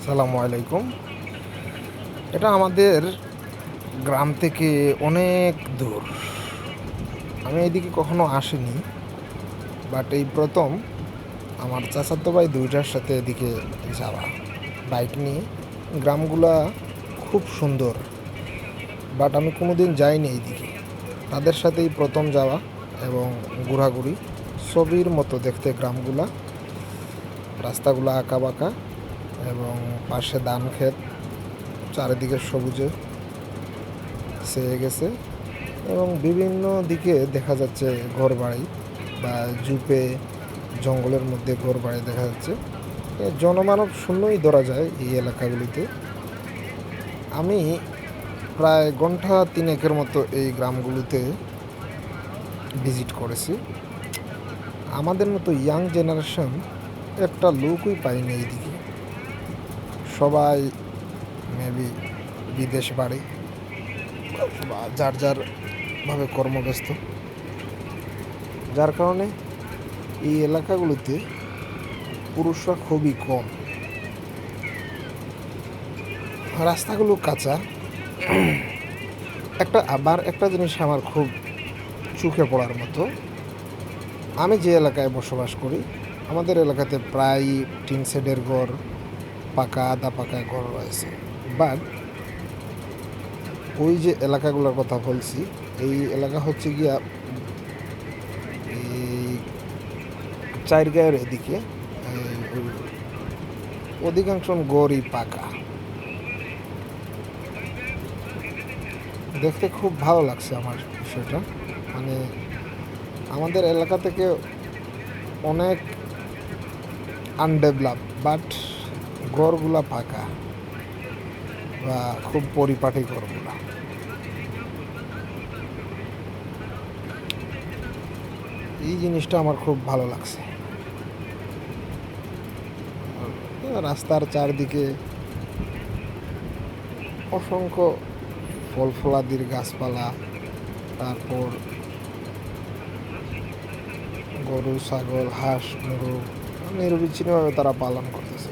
আসসালামু আলাইকুম। এটা আমাদের গ্রাম থেকে অনেক দূর। আমি এদিকে কখনো আসিনি, বাট এই প্রথম আমার চাচাতো ভাই দুইটার সাথে এদিকে যাওয়া বাইক নিয়ে। গ্রামগুলা খুব সুন্দর, বাট আমি কোনোদিন যাইনি এইদিকে। তাদের সাথেই প্রথম যাওয়া এবং ঘোরাঘুরি। ছবির মতো দেখতে গ্রামগুলা, রাস্তাগুলো আঁকা বাঁকা এবং পাশে ধান ক্ষেত, চারিদিকে সবুজে ছেয়ে গেছে এবং বিভিন্ন দিকে দেখা যাচ্ছে ঘরবাড়ি বা জুপে জঙ্গলের মধ্যে ঘরবাড়ি দেখা যাচ্ছে। জনমানব শূন্যই ধরা যায় এই এলাকাগুলিতে। আমি প্রায় ঘন্টা তিনেকের মতো এই গ্রামগুলোতে ভিজিট করেছি। আমাদের মতো ইয়াং জেনারেশন একটা লোকই পাইনি এইদিকে। সবাই মেবি বিদেশ বাড়ি বা যার যার ভাবে কর্মব্যস্ত, যার কারণে এই এলাকাগুলোতে পুরুষরা খুবই কম। রাস্তাগুলো কাঁচা। একটা জিনিস আমার খুব চোখে পড়ার মতো, আমি যে এলাকায় বসবাস করি আমাদের এলাকাতে প্রায় টিন শেডের ঘর, পাকা আধা পাকা ঘর রয়েছে। বাট ওই যে এলাকাগুলোর কথা বলছি, এই এলাকা হচ্ছে গিয়া এই চারগাঁয়ের এদিকে অধিকাংশ গড়ই পাকা। দেখতে খুব ভালো লাগছে আমার বিষয়টা। মানে আমাদের এলাকা থেকে অনেক আনডেভেলপ, বাট ঘরগুলা পাকা বা খুব পরিপাটি ঘরগুলা। এই জিনিসটা আমার খুব ভালো লাগছে। রাস্তার চারদিকে অসংখ্য ফল ফলাদির গাছপালা, তারপর গরু ছাগল হাঁস মুরগ নিরবিচ্ছিন্নভাবে তারা পালন করতেছে।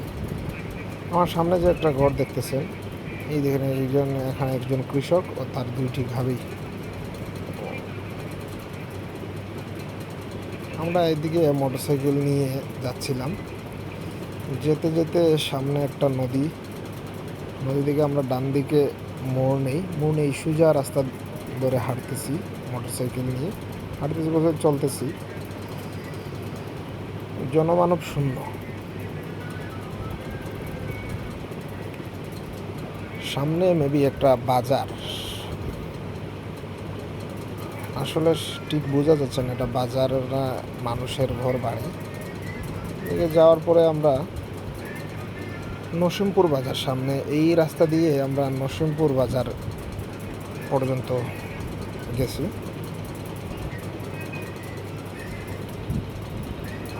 আমার সামনে যে একটা ঘর দেখতেছেন, এই দেখেন এখানে একজন কৃষক ও তার দুইটি গাভী। আমরা এদিকে মোটরসাইকেল নিয়ে যাচ্ছিলাম, যেতে যেতে সামনে একটা নদী থেকে আমরা ডান দিকে মোড় নেই সোজা রাস্তা ধরে হাঁটতেছি, মোটরসাইকেল নিয়ে হাঁটতেছি বলতে চলতেছি। জনমানব শূন্য। সামনে মেবি একটা বাজার, আসলে ঠিক বোঝা যাচ্ছে না এটা বাজার না মানুষের ঘর বাড়ি। এদিকে যাওয়ার পরে আমরা নসিমপুর বাজার, সামনে এই রাস্তা দিয়ে আমরা নসিমপুর বাজার পর্যন্ত গেছি।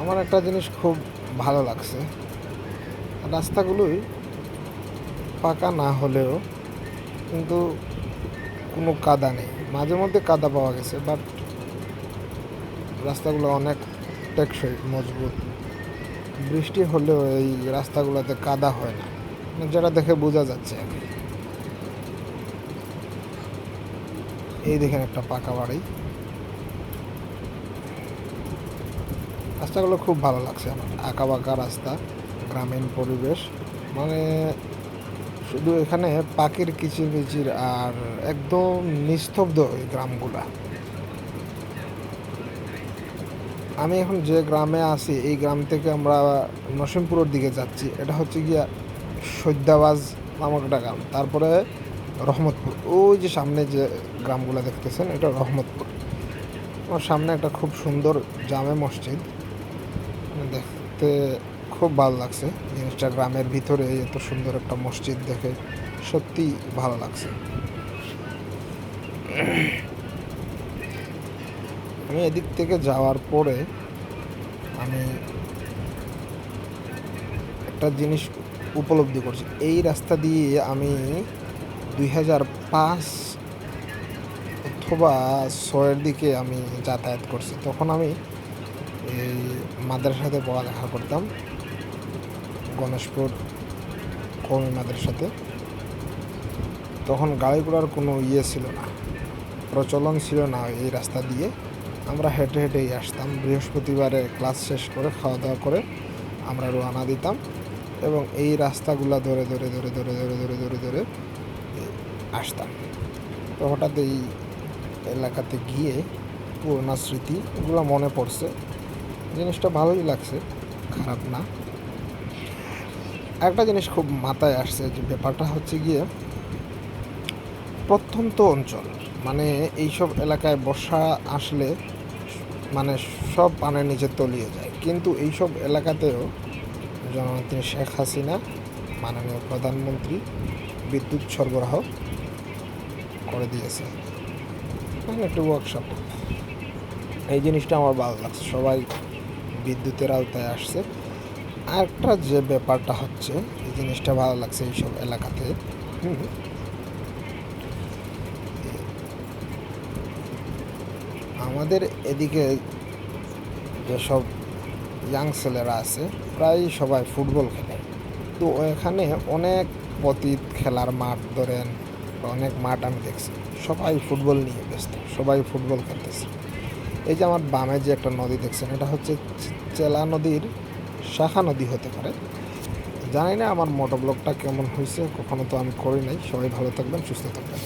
আমার একটা জিনিস খুব ভালো লাগছে, রাস্তাগুলোই পাকা না হলেও কিন্তু কোনো কাদা নেই। মাঝে মধ্যে কাদা পাওয়া গেছে, বাট রাস্তাগুলো অনেক টেকসই মজবুত। বৃষ্টি হলেও এই রাস্তাগুলোতে কাদা হয় না, যেটা দেখে বোঝা যাচ্ছে আর কি। এই দেখেন একটা পাকা বাড়ি। রাস্তাগুলো খুব ভালো লাগছে আমার, আঁকা বাঁকা রাস্তা, গ্রামীণ পরিবেশ। মানে শুধু এখানে পাখির কিচিরমিচির আর একদম নিস্তব্ধ এই গ্রামগুলা। আমি এখন যে গ্রামে আছি এই গ্রাম থেকে আমরা নসিমপুরের দিকে যাচ্ছি। এটা হচ্ছে গিয়া সৈদাবাজ নামক একটা গ্রাম, তারপরে রহমতপুর। ওই যে সামনে যে গ্রামগুলো দেখতেছেন এটা রহমতপুর। আমার সামনে একটা খুব সুন্দর জামে মসজিদ, দেখতে খুব ভালো লাগছে জিনিসটা। গ্রামের ভিতরে এত সুন্দর একটা মসজিদ দেখে সত্যি ভালো লাগছে। আমি এদিক থেকে যাওয়ার পরে আমি একটা জিনিস উপলব্ধি করছি। এই রাস্তা দিয়ে আমি 2005 অথবা 6-এর দিকে আমি যাতায়াত করছি। তখন আমি এই মাদ্রাসাতে পড়ালেখা করতাম, গণেশপুর কওমি মাদ্রাসাতে। তখন গাড়ি ঘোড়ার কোনো ছিল না, প্রচলন ছিল না এই রাস্তা দিয়ে। আমরা হেঁটে হেঁটেই আসতাম। বৃহস্পতিবারে ক্লাস শেষ করে খাওয়া দাওয়া করে আমরা রওনা দিতাম এবং এই রাস্তাগুলা ধরে ধরে ধরে ধরে ধরে ধরে ধরে ধরে আসতাম। তো হঠাৎ এই এলাকাতে গিয়ে পুরোনো স্মৃতিগুলো মনে পড়ছে। জিনিসটা ভালোই লাগছে, খারাপ না। একটা জিনিস খুব মাথায় আসছে, যে ব্যাপারটা হচ্ছে গিয়ে প্রত্যন্ত অঞ্চল, মানে এইসব এলাকায় বর্ষা আসলে মানে সব পানের নিচে তলিয়ে যায়, কিন্তু এইসব এলাকাতেও জননেত্রী শেখ হাসিনা, মাননীয় প্রধানমন্ত্রী বিদ্যুৎ সরবরাহ করে দিয়েছে, মানে একটু ওয়ার্কশপ। এই জিনিসটা আমার ভালো লাগছে, সবাই বিদ্যুতের আওতায় আসছে। আরেকটা যে ব্যাপারটা হচ্ছে, এই জিনিসটা ভালো লাগছে এইসব এলাকাতে, আমাদের এদিকে যেসব ইয়াং ছেলেরা আছে প্রায় সবাই ফুটবল খেলে। তো এখানে অনেক অতীত খেলার মাঠ ধরেন, অনেক মাঠ আমি দেখছি, সবাই ফুটবল নিয়ে ব্যস্ত, সবাই ফুটবল খেলতেছে। এই যে আমার বামে যে একটা নদী দেখছেন, এটা হচ্ছে চেলা নদীর শাখা নদী হতে পারে, জানি না। আমার মোটোব্লগটা কেমন হয়েছে, কখনো তো আমি করি নাই। সবাই ভালো থাকবেন, সুস্থ থাকবেন।